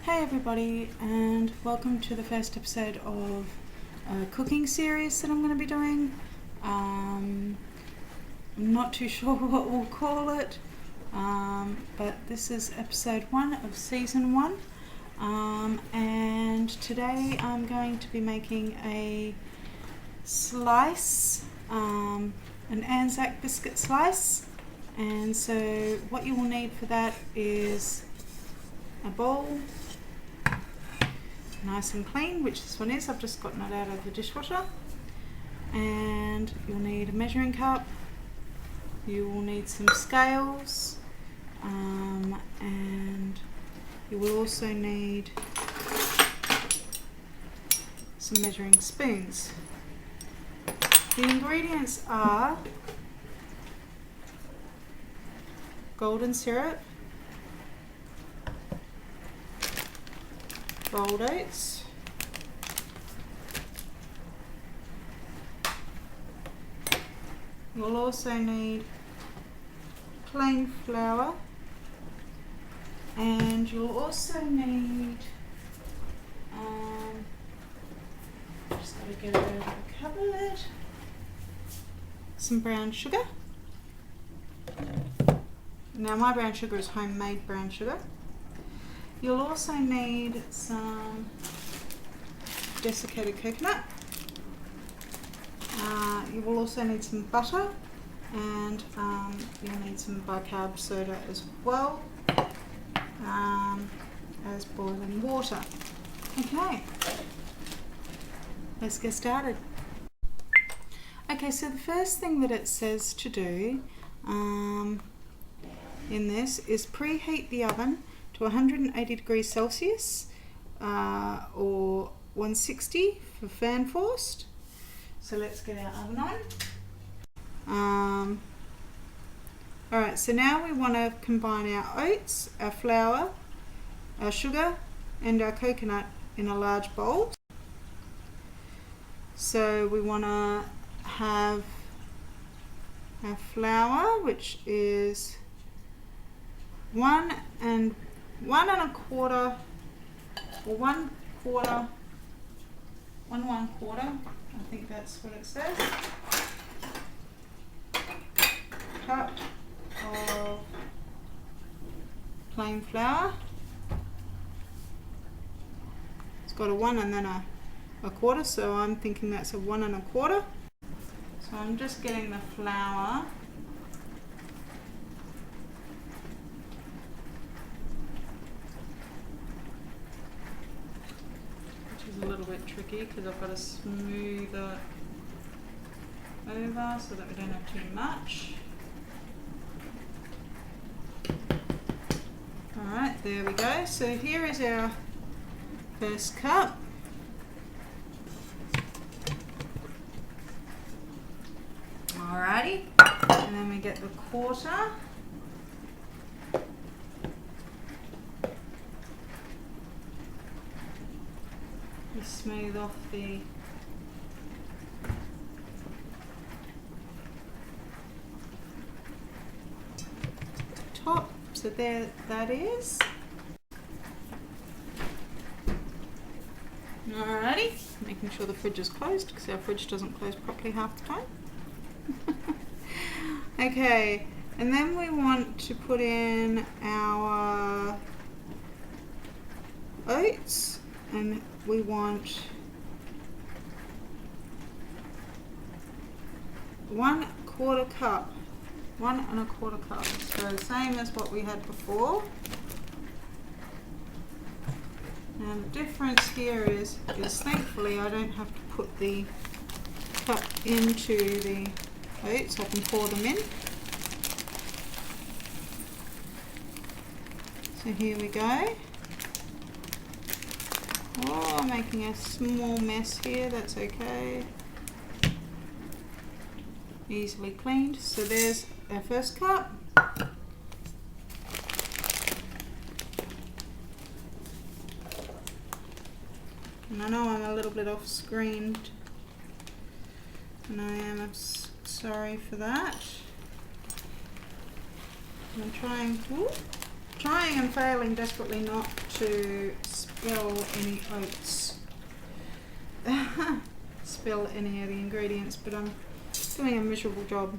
Hey everybody, and welcome to the first episode of a cooking series that I'm going to be doing. I'm not too sure what we'll call it, but this is episode 1 of season 1, and today I'm going to be making a slice, an Anzac biscuit slice. And so what you will need for that is a bowl, nice and clean, which this one is. I've just gotten it out of the dishwasher. And you'll need a measuring cup, you will need some scales, and you will also need some measuring spoons. The ingredients are golden syrup, rolled oats, you'll also need plain flour, and you'll also need, just got to get it out of the cupboard, some brown sugar. Now my brown sugar is homemade brown sugar. You'll also need some desiccated coconut. You will also need some butter, and you'll need some bicarb soda as well, as boiling water. Okay, let's get started. Okay, so the first thing that it says to do in this is preheat the oven to 180 degrees Celsius or 160 for fan forced. So let's get our oven on. Alright, so now we want to combine our oats, our flour, our sugar and our coconut in a large bowl. So we want to have our flour, which is 1 1/4 or 1/4, 1/1/4, I think that's what it says, cup of plain flour. It's got a 1 and then a quarter, so I'm thinking that's a 1 1/4. So I'm just getting the flour . A little bit tricky because I've got to smooth it over so that we don't have too much. Alright, there we go. So here is our first cup. Alrighty, and then we get the quarter. Smooth off the top, so there that is. Alrighty, making sure the fridge is closed because our fridge doesn't close properly half the time. Okay, and then we want to put in our oats, and we want 1/4 cup, 1 1/4 cup, so same as what we had before. Now the difference here is thankfully I don't have to put the cup into the oats, I can pour them in. So here we go. Oh, I'm making a small mess here, that's okay. Easily cleaned. So there's our first cup. And I know I'm a little bit off screen, and I am sorry for that. I'm trying to trying and failing desperately not to spill any oats. Spill any of the ingredients, but I'm doing a miserable job.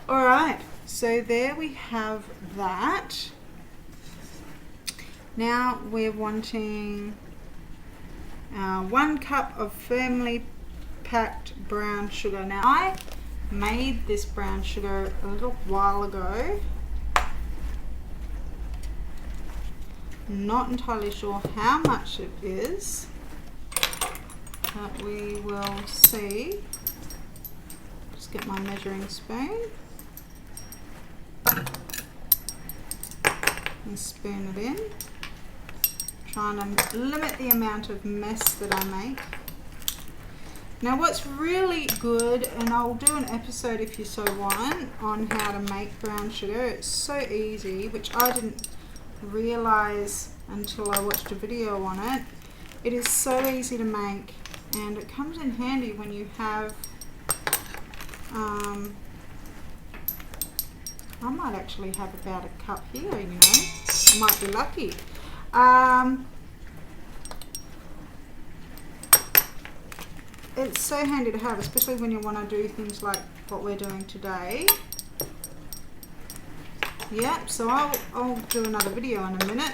Alright, so there we have that. Now we're wanting 1 cup of firmly packed brown sugar. Now I made this brown sugar a little while ago. Not entirely sure how much it is, but we will see. Just get my measuring spoon and spoon it in. Trying to limit the amount of mess that I make. Now what's really good, and I'll do an episode if you so want on how to make brown sugar. It's so easy, which I didn't realize until I watched a video on it. It is so easy to make, and it comes in handy when you have I might actually have about a cup here, you know. I might be lucky. It's so handy to have, especially when you want to do things like what we're doing today. Yep, so I'll do another video in a minute,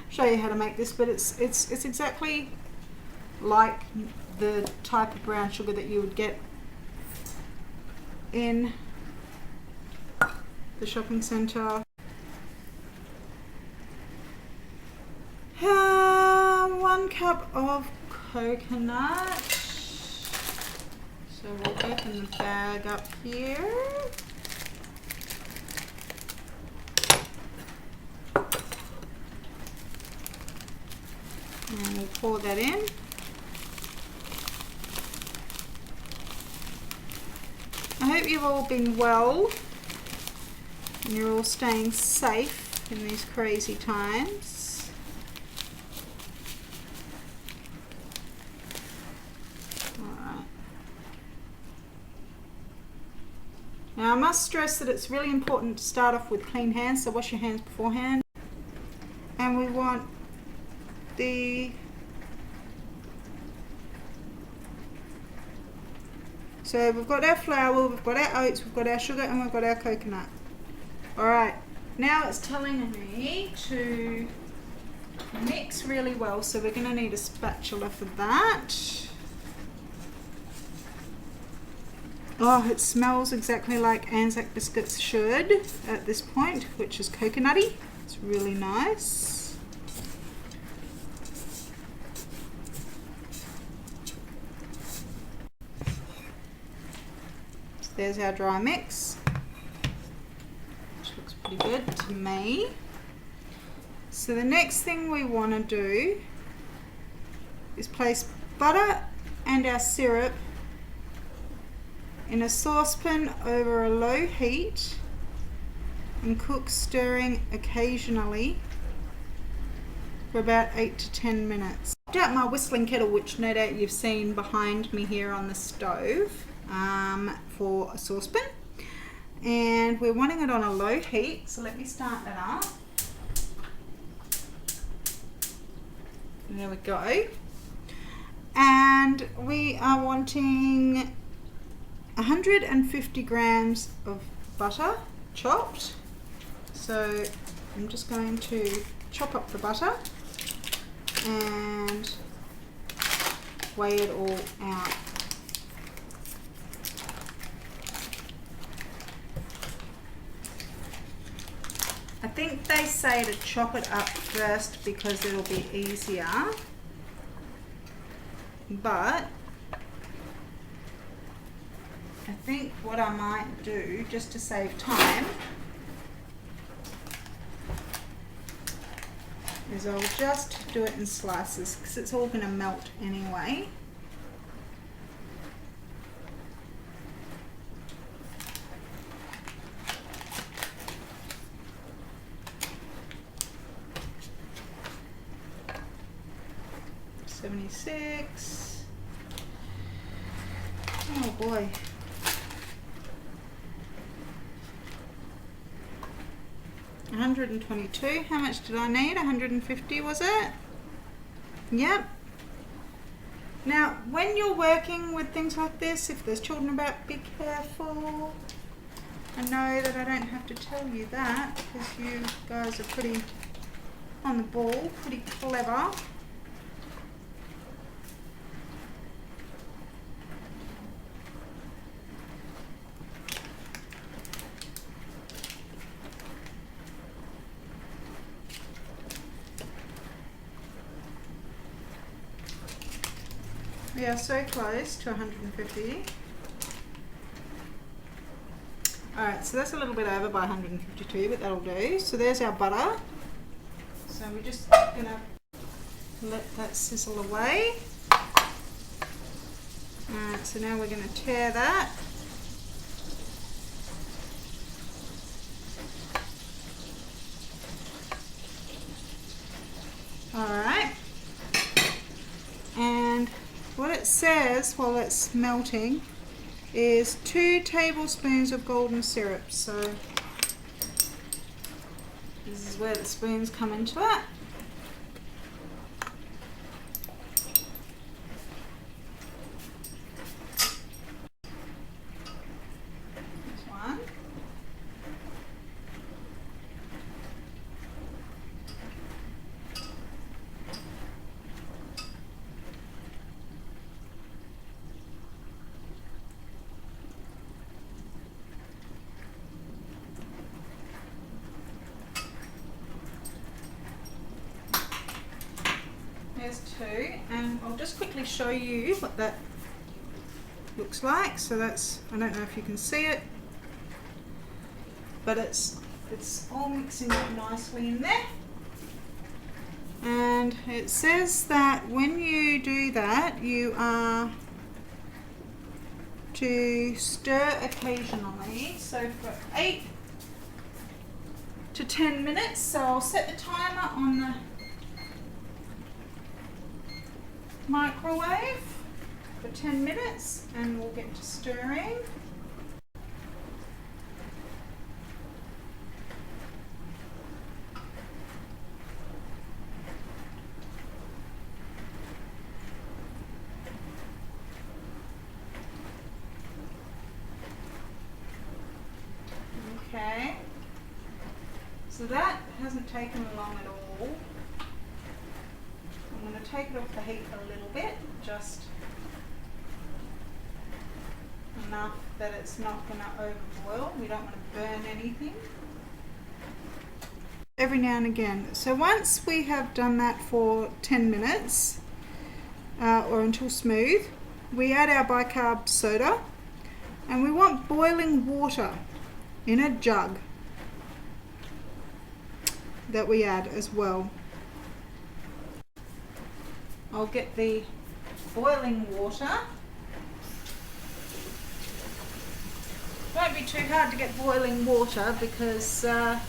show you how to make this, but it's exactly like the type of brown sugar that you would get in the shopping centre. 1 cup of coconut. So we'll open the bag up here. And we'll pour that in. I hope you've all been well and you're all staying safe in these crazy times. Alright. Now I must stress that it's really important to start off with clean hands, so wash your hands beforehand. And we want so we've got our flour, we've got our oats, we've got our sugar, and we've got our coconut. Alright, now it's telling me to mix really well, so we're going to need a spatula for that. Oh, it smells exactly like Anzac biscuits should at this point, which is coconutty. It's really nice. There's our dry mix, which looks pretty good to me. So the next thing we want to do is place butter and our syrup in a saucepan over a low heat and cook, stirring occasionally for about 8 to 10 minutes. I've got my whistling kettle, which no doubt you've seen behind me here on the stove, for a saucepan, and we're wanting it on a low heat, so let me start that up. There we go. And we are wanting 150 grams of butter chopped, so I'm just going to chop up the butter and weigh it all out. I think they say to chop it up first because it'll be easier, but I think what I might do, just to save time, is I'll just do it in slices because it's all going to melt anyway. $76. Oh boy. 122. How much did I need? 150 was it? Yep. Now, when you're working with things like this, if there's children about, be careful. I know that I don't have to tell you that because you guys are pretty on the ball, pretty clever. We are so close to 150. Alright, so that's a little bit over by 152, but that'll do. So there's our butter. So we're just going to let that sizzle away. Alright, so now we're going to tear that. Alright. And what it says while it's melting is 2 tablespoons of golden syrup. So this is where the spoons come into it. This one. There's 2, and I'll just quickly show you what that looks like. So that's, I don't know if you can see it, but it's all mixing up nicely in there. And it says that when you do that, you are to stir occasionally. So for 8 to 10 minutes. So I'll set the timer on the microwave for 10 minutes and we'll get to stirring. Okay, so that hasn't taken long at all. I'm going to take it off the heat a little bit, just enough that it's not going to overboil. We don't want to burn anything. Every now and again. So once we have done that for 10 minutes or until smooth, we add our bicarb soda, and we want boiling water in a jug that we add as well. I'll get the boiling water. Won't be too hard to get boiling water because it's a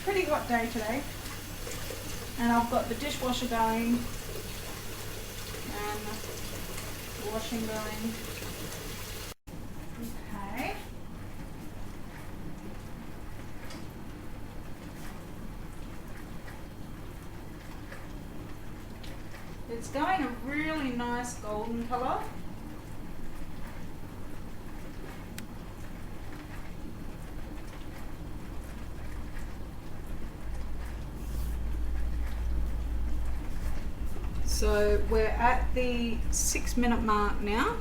pretty hot day today, and I've got the dishwasher going and the washing going. Okay. It's going a really nice golden colour. So we're at the 6-minute mark now.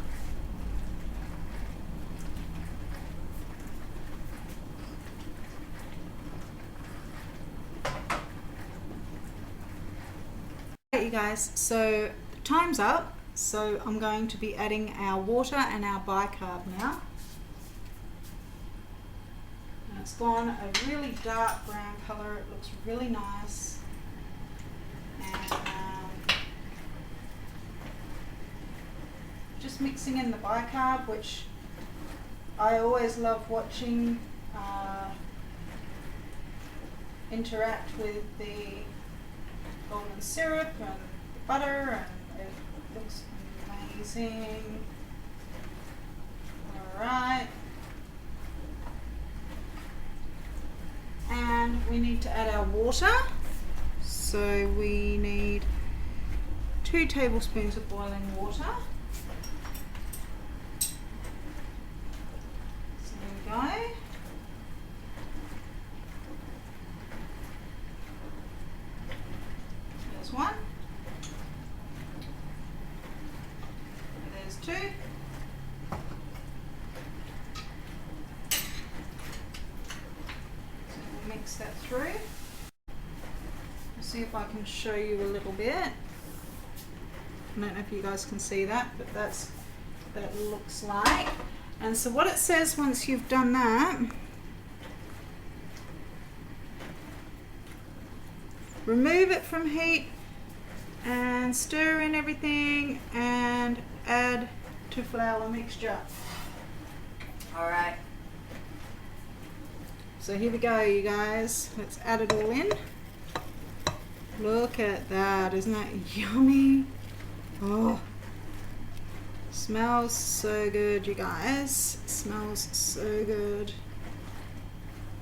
You guys, so time's up, so I'm going to be adding our water and our bicarb now. And it's gone a really dark brown colour. It looks really nice. And just mixing in the bicarb, which I always love watching interact with the golden syrup and the butter, and it looks amazing. Alright. we need to add our water. So we need 2 tablespoons of boiling water. So there we go. There's 1. There's 2. So we'll mix that through. See if I can show you a little bit. I don't know if you guys can see that, but that's what that looks like. And so what it says once you've done that, remove it from heat and stir in everything and add to flour mixture. Alright, so here we go, you guys. Let's add it all in. Look at that, isn't that yummy? Oh, smells so good, you guys. It smells so good.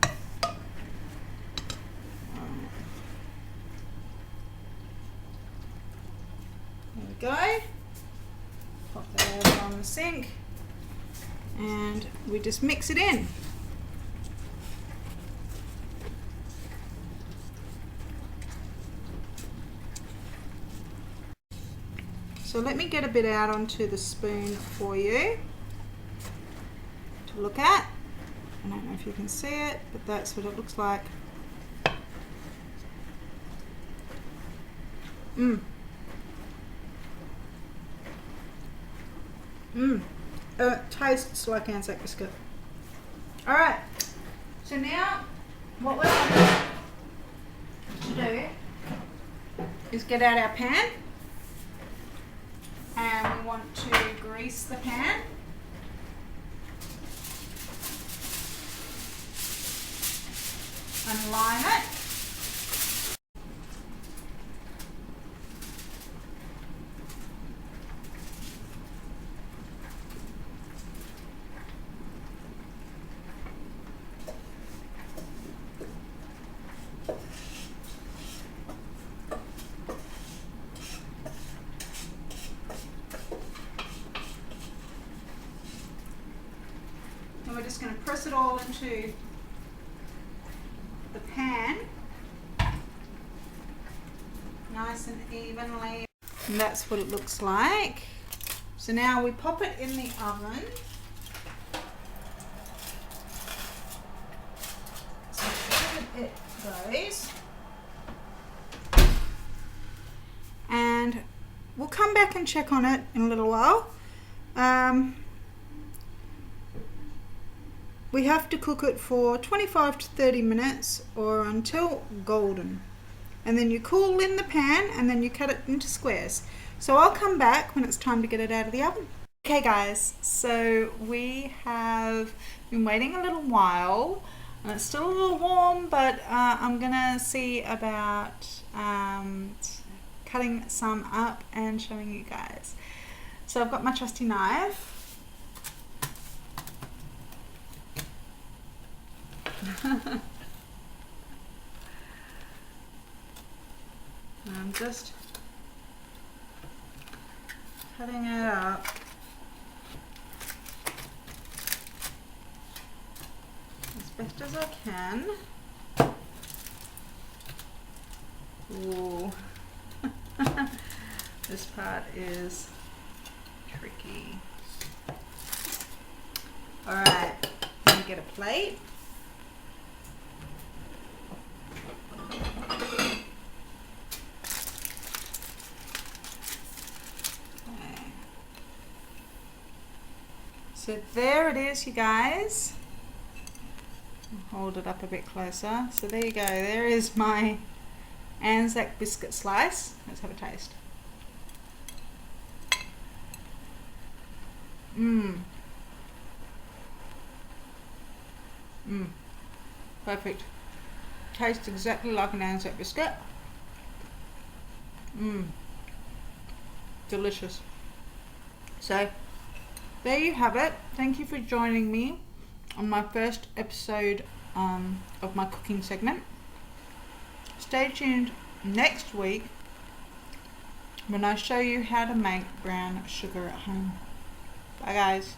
There we go. Pop that over on the sink and we just mix it in. So let me get a bit out onto the spoon for you to look at. I don't know if you can see it, but that's what it looks like. It tastes like Anzac biscuit. Alright, so now what we're going to do is get out our pan. And we want to grease the pan. And line it. We're just going to press it all into the pan nice and evenly, and that's what it looks like. So now we pop it in the oven. So it goes, and we'll come back and check on it in a little while. We have to cook it for 25 to 30 minutes or until golden. And then you cool in the pan and then you cut it into squares. So I'll come back when it's time to get it out of the oven. Okay guys, so we have been waiting a little while and it's still a little warm, but I'm gonna see about cutting some up and showing you guys. So I've got my trusty knife. I'm just cutting it up as best as I can. Ooh. This part is tricky. Alright, let me get a plate. So there it is, you guys. I'll hold it up a bit closer. So there you go. There is my Anzac biscuit slice. Let's have a taste. Perfect. Tastes exactly like an Anzac biscuit. Delicious. So there you have it. Thank you for joining me on my first episode of my cooking segment. stay tuned next week when I show you how to make brown sugar at home. Bye guys.